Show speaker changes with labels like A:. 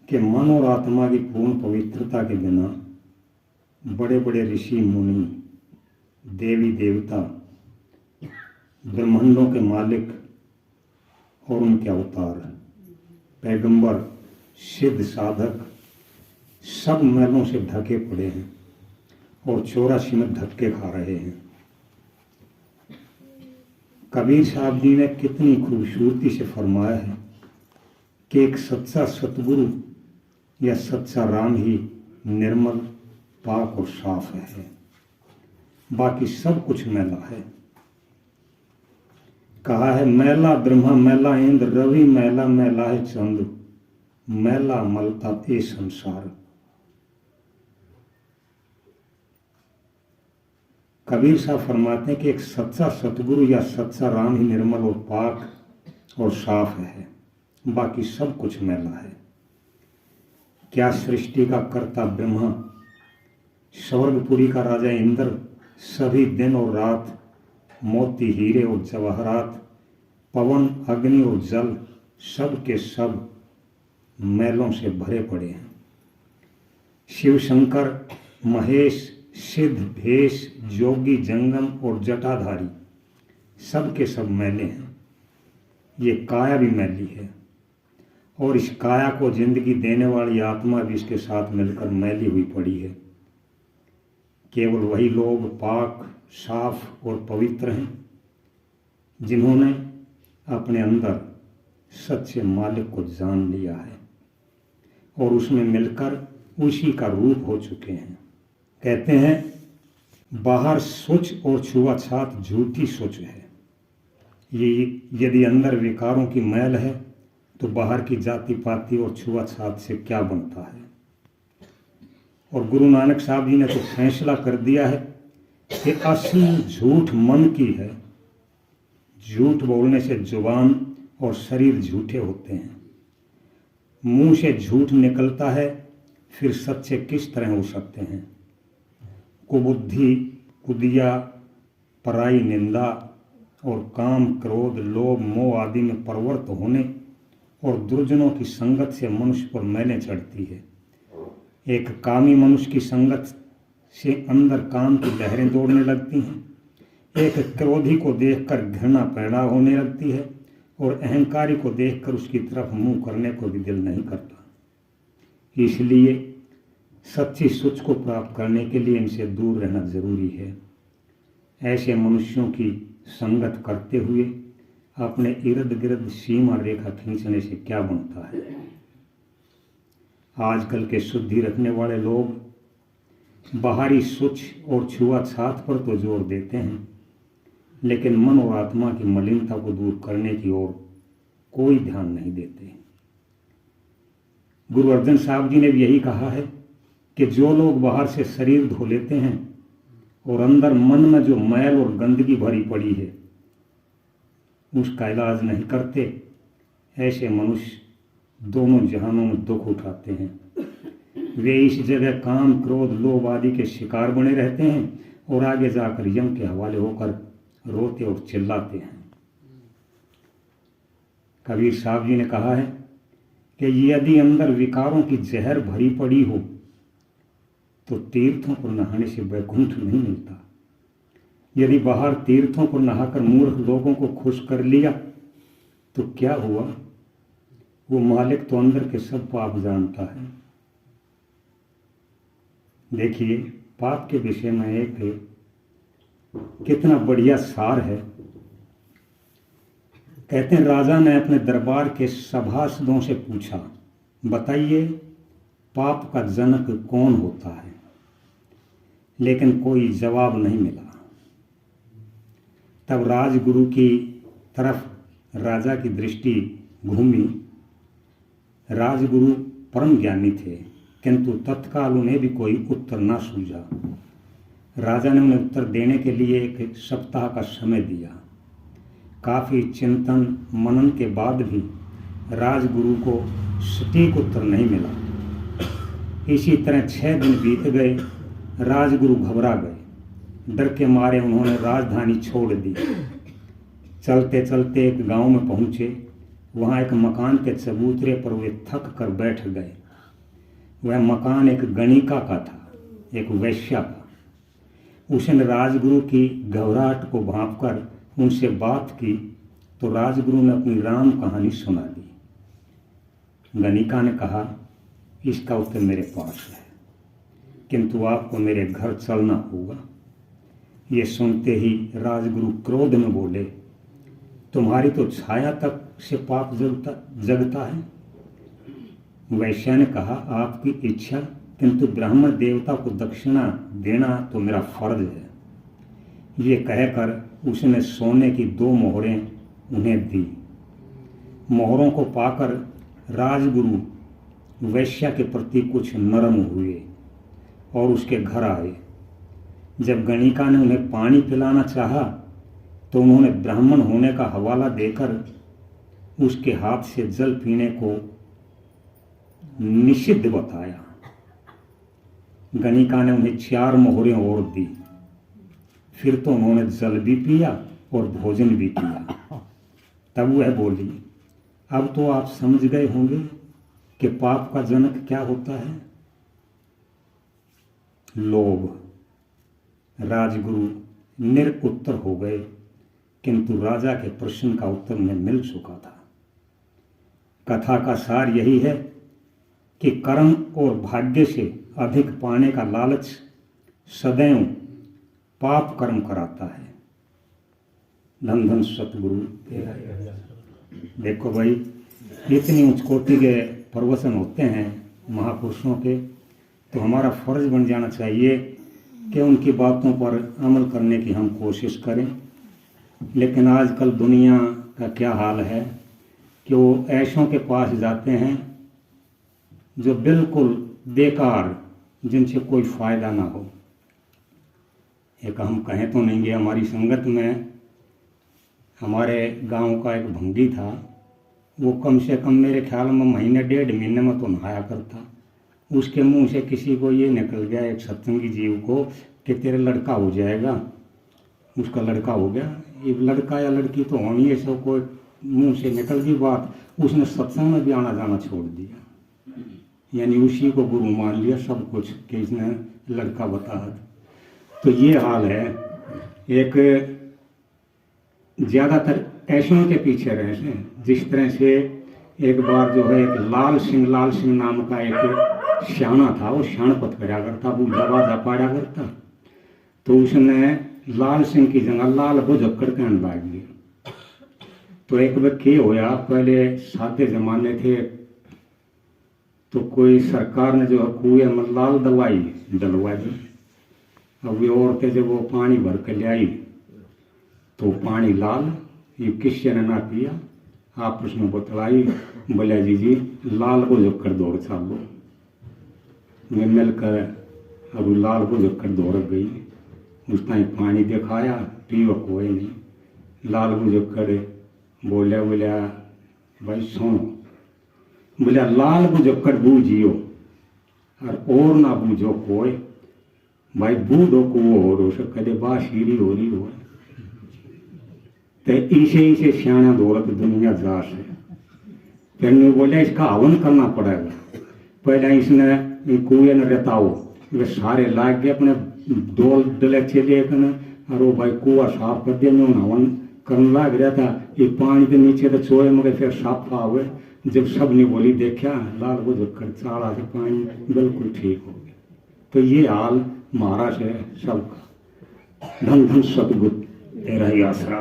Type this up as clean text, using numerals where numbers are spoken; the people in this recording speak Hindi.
A: कि मन और आत्मा की पूर्ण पवित्रता के बिना बड़े बड़े ऋषि मुनि, देवी देवता, ब्रह्मांडों के मालिक और उनके अवतार, पैगंबर, सिद्ध साधक सब मैलों से ढके पड़े हैं और 84 में धक्के खा रहे हैं। कबीर साहब जी ने कितनी खूबसूरती से फरमाया है कि एक सच्चा सतगुरु या सच्चा राम ही निर्मल, पाक और साफ है, बाकी सब कुछ मैला है। कहा है मैला ब्रह्मा, मैला इंद्र, रवि मैला, मैला है चंद्र, मैला मलता ये संसार। कबीर साहब फरमाते हैं कि एक सच्चा सतगुरु या सच्चा राम ही निर्मल और पाक और साफ है, बाकी सब कुछ मैला है। क्या सृष्टि का कर्ता ब्रह्मा, स्वर्गपुरी का राजा इंद्र, सभी दिन और रात मोती, हीरे और जवाहरात, पवन, अग्नि और जल सब के सब मैलों से भरे पड़े हैं। शिव शंकर, महेश, सिद्ध, भेष, जोगी, जंगम और जटाधारी सब के सब मैले हैं। ये काया भी मैली है और इस काया को जिंदगी देने वाली आत्मा भी इसके साथ मिलकर मैली हुई पड़ी है। केवल वही लोग पाक, साफ और पवित्र हैं जिन्होंने अपने अंदर सच्चे मालिक को जान लिया है और उसमें मिलकर उसी का रूप हो चुके हैं। कहते हैं बाहर सोच और छुआछात झूठी सोच है। ये यदि अंदर विकारों की मैल है तो बाहर की जाति पाति और छुआछात से क्या बनता है। और गुरु नानक साहब जी ने तो फैसला कर दिया है कि असली झूठ मन की है। झूठ बोलने से जुबान और शरीर झूठे होते हैं। मुंह से झूठ निकलता है, फिर सच्चे किस तरह हो सकते हैं। कुबुद्धि, कुदिया, पराई निंदा और काम, क्रोध, लोभ, मोह आदि में प्रवृत्त होने और दुर्जनों की संगत से मनुष्य पर मैलें चढ़ती है। एक कामी मनुष्य की संगत से अंदर काम की लहरें दौड़ने लगती हैं। एक क्रोधी को देखकर घृणा पैदा होने लगती है और अहंकारी को देखकर उसकी तरफ मुंह करने को भी दिल नहीं करता। इसलिए सच्ची सोच को प्राप्त करने के लिए इनसे दूर रहना जरूरी है। ऐसे मनुष्यों की संगत करते हुए अपने इर्द गिर्द सीमा रेखा खींचने से क्या बनता है। आजकल के शुद्धि रखने वाले लोग बाहरी सोच और छुआछात पर तो जोर देते हैं, लेकिन मन और आत्मा की मलिनता को दूर करने की ओर कोई ध्यान नहीं देते। गुरु अर्जन साहब जी ने भी यही कहा है कि जो लोग बाहर से शरीर धो लेते हैं और अंदर मन में जो मैल और गंदगी भरी पड़ी है उसका इलाज नहीं करते, ऐसे मनुष्य दोनों जहानों में दुख उठाते हैं। वे इस जगह काम, क्रोध, लोभ आदि के शिकार बने रहते हैं और आगे जाकर यम के हवाले होकर रोते और चिल्लाते हैं। कबीर साहब जी ने कहा है कि यदि अंदर विकारों की जहर भरी पड़ी हो तो तीर्थों पर नहाने से वैकुंठ नहीं मिलता। यदि बाहर तीर्थों पर नहाकर मूर्ख लोगों को खुश कर लिया तो क्या हुआ। वो मालिक तो अंदर के सब पाप जानता है। देखिए पाप के विषय में एक कितना बढ़िया सार है। कहते हैं राजा ने अपने दरबार के सभासदों से पूछा, बताइए पाप का जनक कौन होता है। लेकिन कोई जवाब नहीं मिला। तब राजगुरु की तरफ राजा की दृष्टि घूमी। राजगुरु परम ज्ञानी थे, किंतु तत्काल उन्हें भी कोई उत्तर ना सूझा। राजा ने उन्हें उत्तर देने के लिए एक सप्ताह का समय दिया। काफी चिंतन मनन के बाद भी राजगुरु को सटीक उत्तर नहीं मिला। इसी तरह 6 दिन बीत गए। राजगुरु घबरा गए। डर के मारे उन्होंने राजधानी छोड़ दी। चलते चलते एक गांव में पहुंचे। वहां एक मकान के चबूतरे पर वे थक कर बैठ गए। वह मकान एक गणिका का था, एक वैश्या का। उसने राजगुरु की घबराहट को भांपकर उनसे बात की तो राजगुरु ने अपनी राम कहानी सुना दी। गणिका ने कहा, इसका उत्तर मेरे पास है, किंतु आपको मेरे घर चलना होगा। ये सुनते ही राजगुरु क्रोध में बोले, तुम्हारी तो छाया तक से पाप जगता है। वैश्या ने कहा, आपकी इच्छा, किंतु ब्राह्मण देवता को दक्षिणा देना तो मेरा फर्ज है। ये कहकर उसने सोने की 2 मोहरें उन्हें दी। मोहरों को पाकर राजगुरु वैश्या के प्रति कुछ नरम हुए और उसके घर आए। जब गणिका ने उन्हें पानी पिलाना चाहा तो उन्होंने ब्राह्मण होने का हवाला देकर उसके हाथ से जल पीने को निषिद्ध बताया। गणिका ने उन्हें 4 मोहरें और दी। फिर तो उन्होंने जल भी पिया और भोजन भी किया। तब वह बोली, अब तो आप समझ गए होंगे कि पाप का जनक क्या होता है। लोभ। राजगुरु निरुत्तर हो गए, किंतु राजा के प्रश्न का उत्तर उन्हें मिल चुका था। कथा का सार यही है कि कर्म और भाग्य से अधिक पाने का लालच सदैव पाप कर्म कराता है। धन धन सतगुरु। देखो भाई, इतनी उच्च कोटि के प्रवचन होते हैं महापुरुषों के, तो हमारा फर्ज बन जाना चाहिए कि उनकी बातों पर अमल करने की हम कोशिश करें। लेकिन आजकल दुनिया का क्या हाल है कि वो ऐशों के पास जाते हैं जो बिल्कुल बेकार, जिनसे कोई फ़ायदा ना हो। एक हम कहें तो नहीं, हमारी संगत में हमारे गांव का एक भंगी था। वो कम से कम मेरे ख्याल में महीने 1.5 महीने में तो नहाया करता। उसके मुंह से किसी को ये निकल गया, एक सत्संगी जीव को, कि तेरा लड़का हो जाएगा। उसका लड़का हो गया। ये लड़का या लड़की तो होनी है, सब कोई मुंह से निकल गई बात। उसने सत्संग में भी आना जाना छोड़ दिया, यानी उसी को गुरु मान लिया सब कुछ कि इसने लड़का बताया। तो ये हाल है। एक ज़्यादातर ऐशों के पीछे रहे हैं। जिस तरह से एक बार जो है, एक लाल सिंह नाम का एक श्याना था, वो श्याणपत करा करता, वो दरवाजा पाड़ा करता। तो उसने लाल सिंह की जगह लाल बुझक्कड़ कहने लग गया। तो एक व्यक्ति होया, पहले सादे जमाने थे तो कोई सरकार ने जो है कुएं में लाल दवाई डलवा दी। अब ये औरतें जब वो पानी भर कर ले आई तो पानी लाल, ये किसी ने ना पिया। आपस में बतलाई, बोला जी लाल को जो कर दौड़ चालो। मैं मिलकर अब लाल को जो कर दौड़ गई। उस टाइम पानी दिखाया, पियो कोई नहीं। लाल को जो कर बोलिया भाई सुनो, बोला लाल को जो कर बूझियो और ना बूझो कोई। भाई बूढ़ो को वो हो कदे बाशीरी हो रही हो। तो इसे सियाणा दौलत दुनिया जा से। फिर ने बोला इसका हवन करना पड़ेगा। पहले इसने कुएं न रहताओ, वे सारे लाग गए अपने डोल डलेचे लेकर, और वो भाई कुआ साफ कर दिया। मैं हवन करने लग रहा था, ये पानी के नीचे तो चोए मगर फिर साफा हुए। जब सब ने बोली देखा, लाल वो जो कर चाड़ा से पानी बिल्कुल ठीक हो गया। तो ये हाल महाराज है सबका। धन धन सतगुरु तेरा ही आसरा।